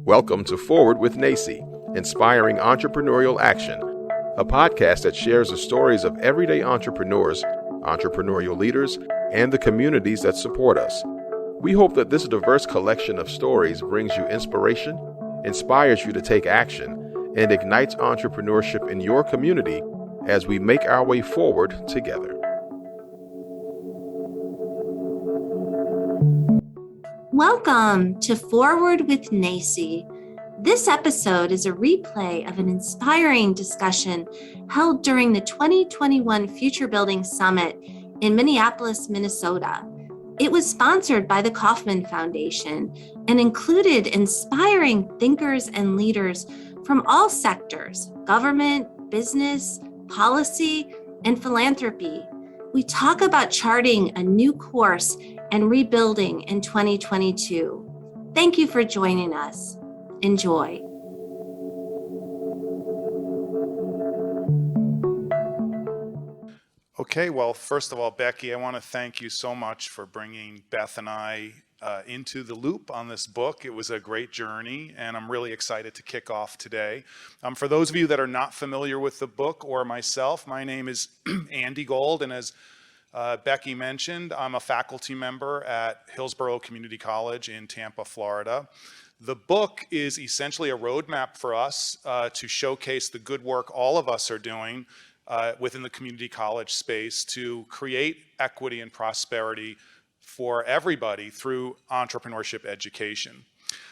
Welcome to Forward with NACCE, Inspiring Entrepreneurial Action, a podcast that shares the stories of everyday entrepreneurs, entrepreneurial leaders, and the communities that support us. We hope that this diverse collection of stories brings you inspiration, inspires you to take action, and ignites entrepreneurship in your community as we make our way forward together. Welcome to Forward with NACCE. This episode is a replay of an inspiring discussion held during the 2021 Future Building Summit in Minneapolis, Minnesota. It was sponsored by the Kauffman Foundation and included inspiring thinkers and leaders from all sectors: government, business, policy, and philanthropy. We talk about charting a new course and rebuilding in 2022. Thank you for joining us. Enjoy. Okay, well, first of all, Becky, I want to thank you so much for bringing Beth and I into the loop on this book. It was a great journey, and I'm really excited to kick off today. For those of you that are not familiar with the book or myself, my name is Andy Gold, and as Becky mentioned, I'm a faculty member at Hillsborough Community College in Tampa, Florida. The book is essentially a roadmap for us to showcase the good work all of us are doing within the community college space to create equity and prosperity for everybody through entrepreneurship education.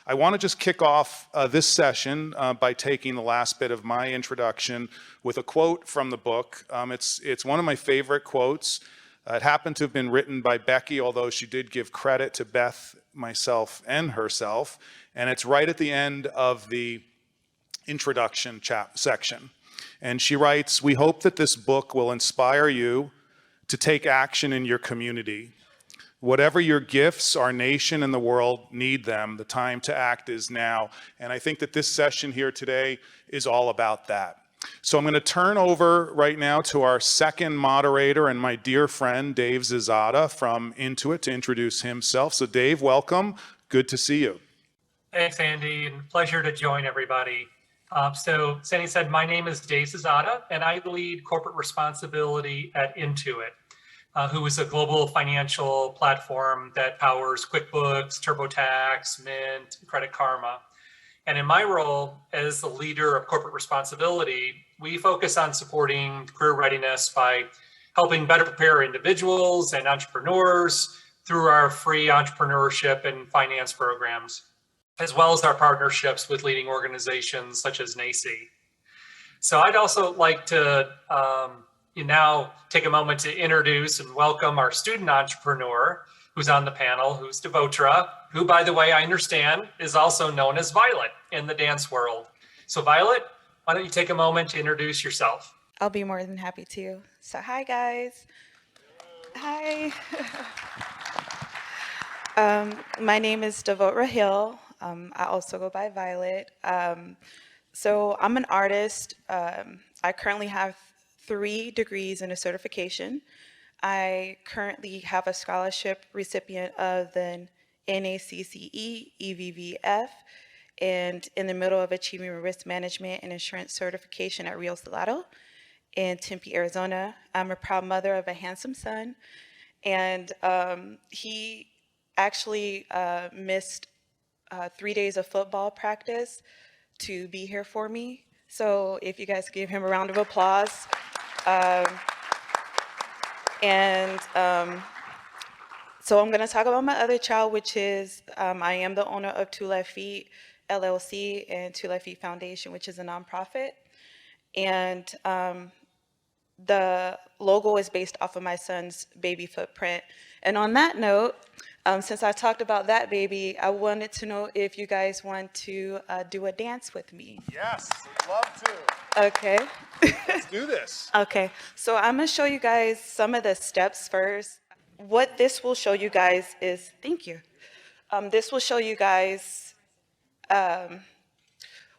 I want to just kick off this session by taking the last bit of my introduction with a quote from the book. It's one of my favorite quotes. It happened to have been written by Becky, although she did give credit to Beth, myself, and herself. And it's right at the end of the introduction section. And she writes, "We hope that this book will inspire you to take action in your community. Whatever your gifts, our nation and the world need them. The time to act is now." And I think that this session here today is all about that. So I'm going to turn over right now to our second moderator and my dear friend, Dave Zizada from Intuit, to introduce himself. So Dave, welcome. Good to see you. Thanks, Andy, and pleasure to join everybody. So Sandy said, my name is Dave Zizada, and I lead corporate responsibility at Intuit, who is a global financial platform that powers QuickBooks, TurboTax, Mint, Credit Karma. And in my role as the leader of corporate responsibility, we focus on supporting career readiness by helping better prepare individuals and entrepreneurs through our free entrepreneurship and finance programs, as well as our partnerships with leading organizations such as NACCE. So I'd also like to now take a moment to introduce and welcome our student entrepreneur who's on the panel, who's Devotra, who, by the way, I understand is also known as Violet in the dance world. So Violet, why don't you take a moment to introduce yourself? I'll be more than happy to. So hi, guys. Hi. My name is Devotra Hill. I also go by Violet. So I'm an artist. I currently have 3 degrees and a certification. I currently have a scholarship recipient of the NACCE EVVF and in the middle of achieving risk management and insurance certification at Rio Salado in Tempe, Arizona. I'm a proud mother of a handsome son, and he actually missed 3 days of football practice to be here for me. So if you guys give him a round of applause. So I'm going to talk about my other child, which is I am the owner of 2 Left Feet LLC and 2 Left Feet Foundation, which is a nonprofit. And the logo is based off of my son's baby footprint. And on that note, since I talked about that baby, I wanted to know if you guys want to do a dance with me. Yes, we'd love to. Okay. Let's do this. Okay, so I'm gonna show you guys some of the steps first. What this will show you guys is, thank you. This will show you guys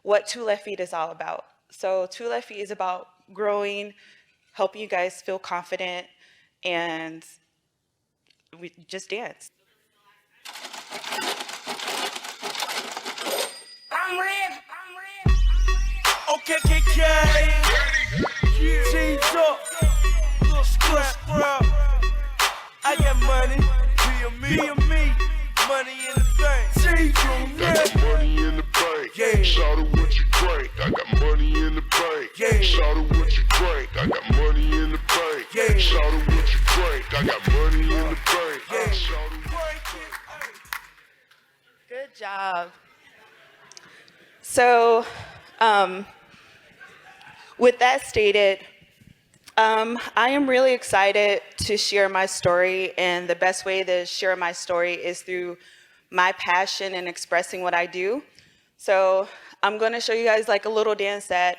what 2 Left Feet is all about. So 2 Left Feet is about growing, helping you guys feel confident, and we just dance. Okay, KK. G's up. Little scrap. I got money. Be a me. Money in the bank. I got money in the bank. Yeah. Shout out what you drink. I got money in the bank. Yeah. Shout out what you drink. I got money in the bank. Yeah. Shout out what you drink. I got money in the bank. Yeah. Shout out. Good job. So, with that stated, I am really excited to share my story, and the best way to share my story is through my passion and expressing what I do. So I'm going to show you guys like a little dance that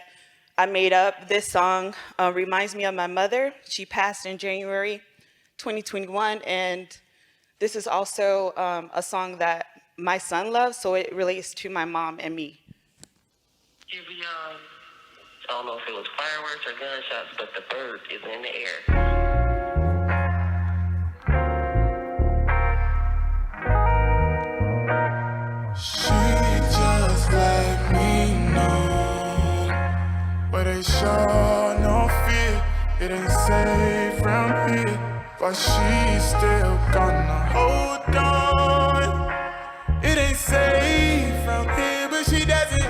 I made up. This song reminds me of my mother. She passed in January 2021, and this is also a song that my son loves, so it relates to my mom and me. I don't know if it was fireworks or gunshots, but the bird is in the air. She just let me know, but they show no fear. It ain't safe round here, but she's still gonna hold on. It ain't safe round here, but she doesn't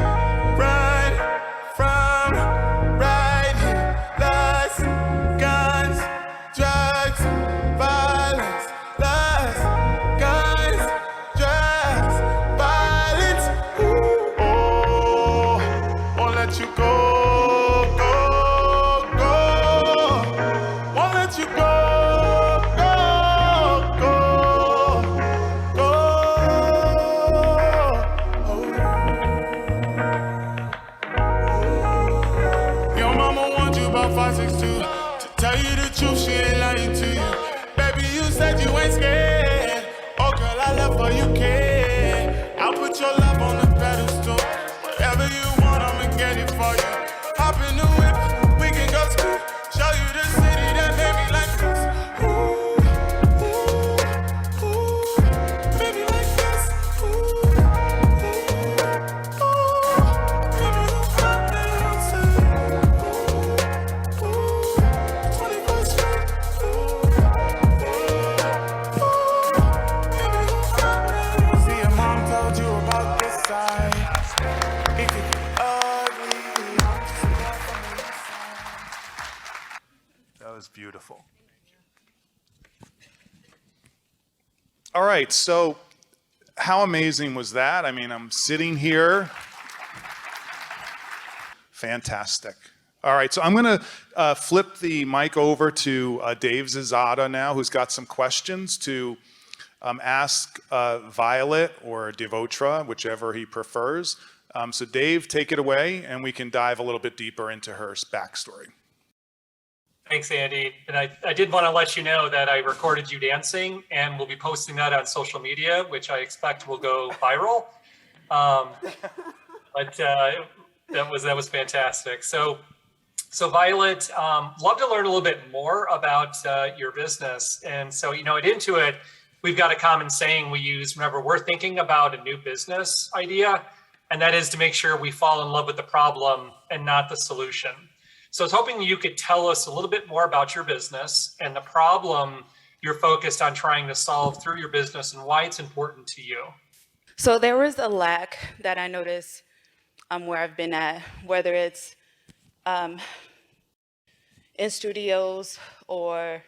run from right here. Lust, guns, drugs, violence. Lust, guns, drugs, violence. Ooh, oh, won't let you go, go, go. Won't let you go, go, go, go. Your mama wants you about 5'6" too. To tell you the truth, she ain't lying to you. Baby, you said you ain't scared. Oh girl, I love her, you care. I'll put your love on the pedestal. Whatever you want, I'ma get it for you. Hop in the whip, we can go scoop. Show you the city that made me like this. Ooh, ooh, ooh, baby like this. Ooh, ooh, ooh, baby you got me outside. Ooh, ooh, 24 straight. Ooh, ooh, ooh, baby you got me. See, your mom told you about this side. It could get ugly. I'm just a girl from the east side. That was beautiful. All right, so how amazing was that? I mean, I'm sitting here. Fantastic. All right, so I'm going to flip the mic over to Dave Zizada now, who's got some questions to ask Violet or Devotra, whichever he prefers. So Dave, take it away, and we can dive a little bit deeper into her backstory. Thanks, Andy. And I did want to let you know that I recorded you dancing, and we'll be posting that on social media, which I expect will go viral. But that was fantastic. So Violet, love to learn a little bit more about your business. And so, at Intuit, we've got a common saying we use whenever we're thinking about a new business idea, and that is to make sure we fall in love with the problem and not the solution. So I was hoping you could tell us a little bit more about your business and the problem you're focused on trying to solve through your business and why it's important to you. So there was a lack that I noticed where I've been at, whether it's in studios or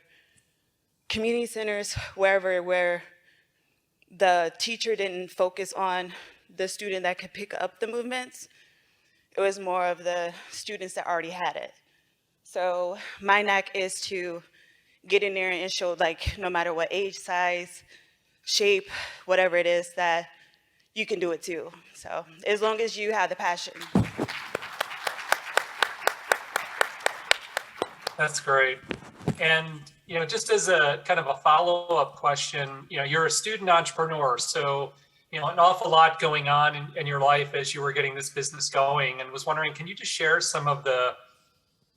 community centers, wherever, where the teacher didn't focus on the student that could pick up the movements. It was more of the students that already had it. So my knack is to get in there and show, like, no matter what age, size, shape, whatever it is, that you can do it too. So as long as you have the passion. That's great. And, just as a kind of a follow-up question, you're a student entrepreneur, so, an awful lot going on in your life as you were getting this business going, and was wondering, can you just share some of the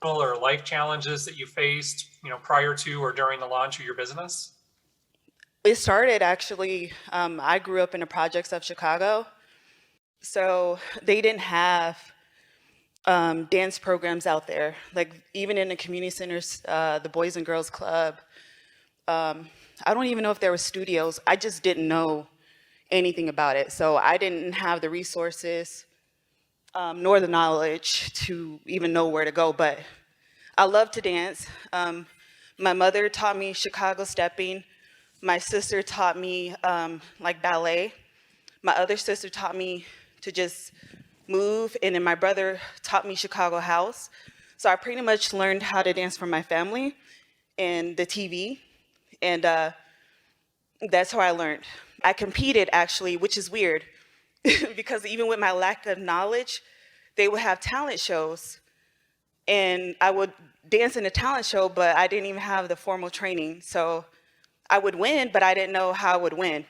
or life challenges that you faced, prior to or during the launch of your business? It started actually, I grew up in the projects of Chicago. So they didn't have dance programs out there. Like even in the community centers, the Boys and Girls Club, I don't even know if there were studios. I just didn't know anything about it. So I didn't have the resources nor the knowledge to even know where to go. But I love to dance. My mother taught me Chicago stepping. My sister taught me like ballet. My other sister taught me to just move, and then my brother taught me Chicago house. So I pretty much learned how to dance from my family and the TV, and that's how I learned. I competed actually, which is weird, because even with my lack of knowledge, they would have talent shows, and I would dance in a talent show, but I didn't even have the formal training. So I would win, but I didn't know how I would win.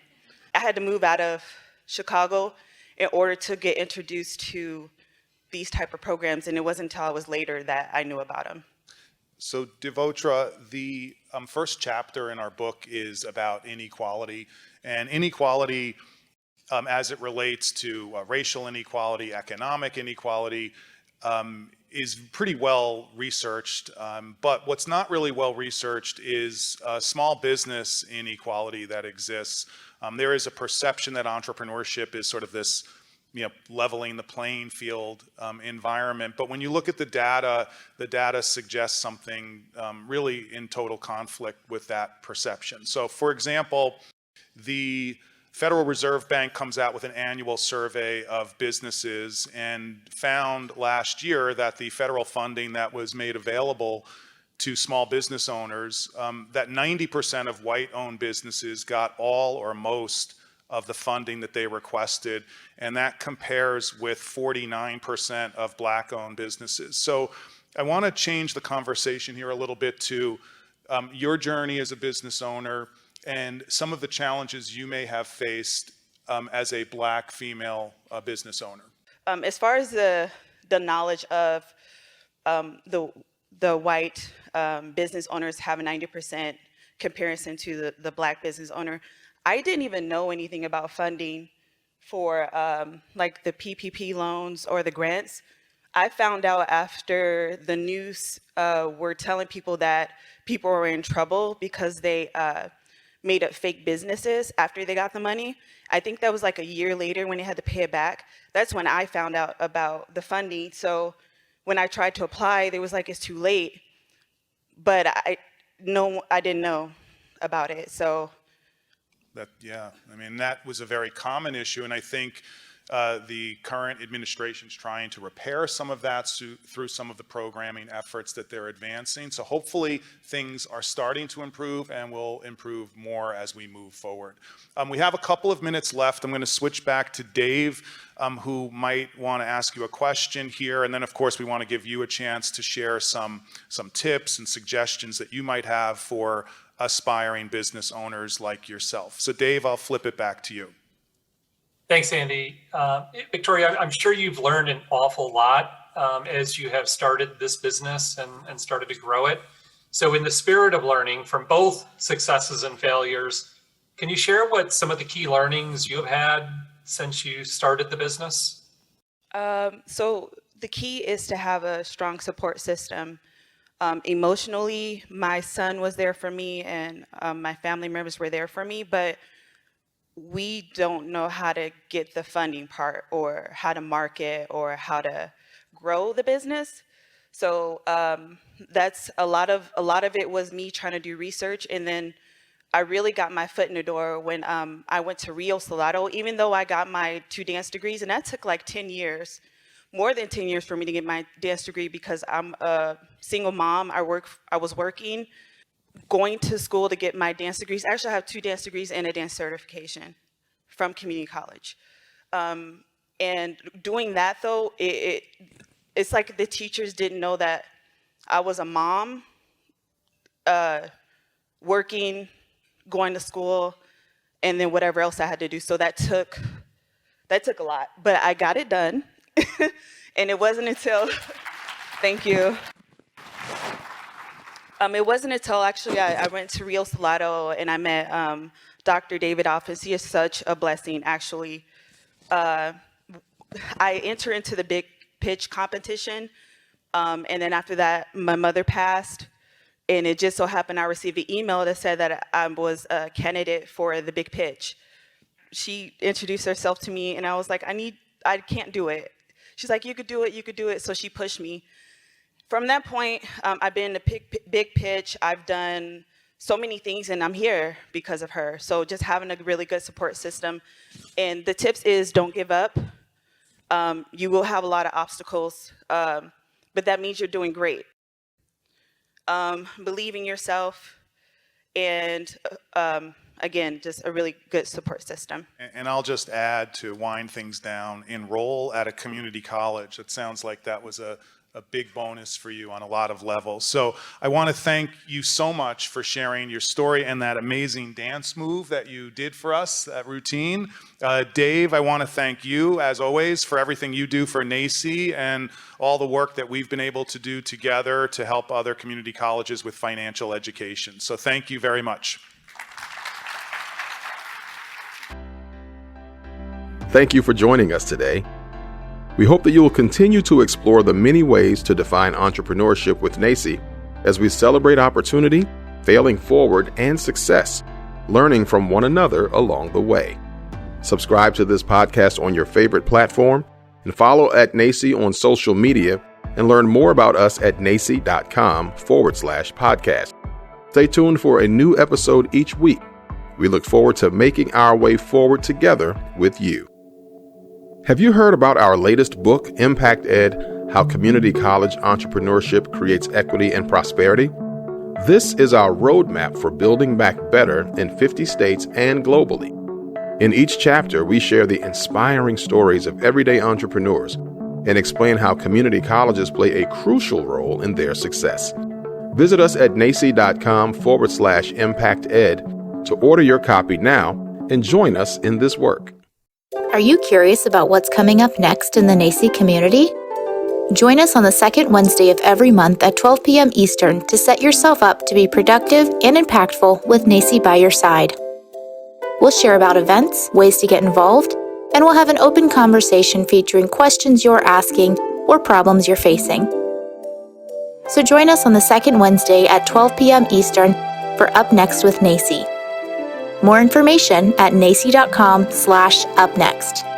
I had to move out of Chicago in order to get introduced to these type of programs, and it wasn't until I was later that I knew about them. So Devotra, the first chapter in our book is about inequality, and inequality as it relates to racial inequality, economic inequality, is pretty well researched, but what's not really well researched is small business inequality that exists. There is a perception that entrepreneurship is sort of this, leveling the playing field environment. But when you look at the data suggests something really in total conflict with that perception. So for example, the Federal Reserve Bank comes out with an annual survey of businesses and found last year that the federal funding that was made available to small business owners, that 90% of white-owned businesses got all or most of the funding that they requested, and that compares with 49% of black-owned businesses. So I want to change the conversation here a little bit to your journey as a business owner and some of the challenges you may have faced as a black female business owner. As far as the knowledge of the white business owners have a 90% comparison to the black business owner, I didn't even know anything about funding for like the PPP loans or the grants. I found out after the news were telling people that people were in trouble because they made up fake businesses after they got the money. I think that was like a year later when they had to pay it back. That's when I found out about the funding. So when I tried to apply, they was like, it's too late. But I didn't know about it, so. That was a very common issue, and I think the current administration's trying to repair some of that through some of the programming efforts that they're advancing. So hopefully things are starting to improve and will improve more as we move forward. We have a couple of minutes left. I'm going to switch back to Dave, who might want to ask you a question here, and then of course we want to give you a chance to share some tips and suggestions that you might have for aspiring business owners like yourself. So Dave, I'll flip it back to you. Thanks, Andy. Victoria, I'm sure you've learned an awful lot as you have started this business and started to grow it. So in the spirit of learning from both successes and failures, can you share what some of the key learnings you have had since you started the business? So the key is to have a strong support system. Emotionally, my son was there for me, and my family members were there for me, but we don't know how to get the funding part or how to market or how to grow the business. So that's a lot of it was me trying to do research, and then I really got my foot in the door when I went to Rio Salado, even though I got my 2 dance degrees, and that took like 10 years. More than 10 years for me to get my dance degree because I'm a single mom. I was working, going to school to get my dance degrees. Actually, I have 2 dance degrees and a dance certification from community college. And doing that though, it's like the teachers didn't know that I was a mom, working, going to school, and then whatever else I had to do. So that took a lot, but I got it done. And it wasn't until, thank you. It wasn't until actually I went to Rio Salado and I met Dr. David Office. He is such a blessing, actually. I enter into the big pitch competition. And then after that, my mother passed. And it just so happened I received an email that said that I was a candidate for the big pitch. She introduced herself to me, and I was like, I can't do it. She's like, you could do it, you could do it. So she pushed me. From that point, I've been in the big pitch. I've done so many things, and I'm here because of her. So just having a really good support system. And the tips is don't give up. You will have a lot of obstacles, but that means you're doing great. Believe in yourself, and again, just a really good support system. And I'll just add, to wind things down, enroll at a community college. It sounds like that was a big bonus for you on a lot of levels. So I want to thank you so much for sharing your story and that amazing dance move that you did for us, that routine. Dave, I want to thank you, as always, for everything you do for NACCE and all the work that we've been able to do together to help other community colleges with financial education. So thank you very much. Thank you for joining us today. We hope that you will continue to explore the many ways to define entrepreneurship with NACCE as we celebrate opportunity, failing forward, and success, learning from one another along the way. Subscribe to this podcast on your favorite platform and follow at NACCE on social media and learn more about us at nacce.com/podcast. Stay tuned for a new episode each week. We look forward to making our way forward together with you. Have you heard about our latest book, Impact Ed: How Community College Entrepreneurship Creates Equity and Prosperity? This is our roadmap for building back better in 50 states and globally. In each chapter, we share the inspiring stories of everyday entrepreneurs and explain how community colleges play a crucial role in their success. Visit us at nacce.com/impacted to order your copy now and join us in this work. Are you curious about what's coming up next in the NACCE community? Join us on the second Wednesday of every month at 12 p.m. Eastern to set yourself up to be productive and impactful with NACCE by your side. We'll share about events, ways to get involved, and we'll have an open conversation featuring questions you're asking or problems you're facing. So join us on the second Wednesday at 12 p.m. Eastern for Up Next with NACCE. More information at nacce.com/upnext.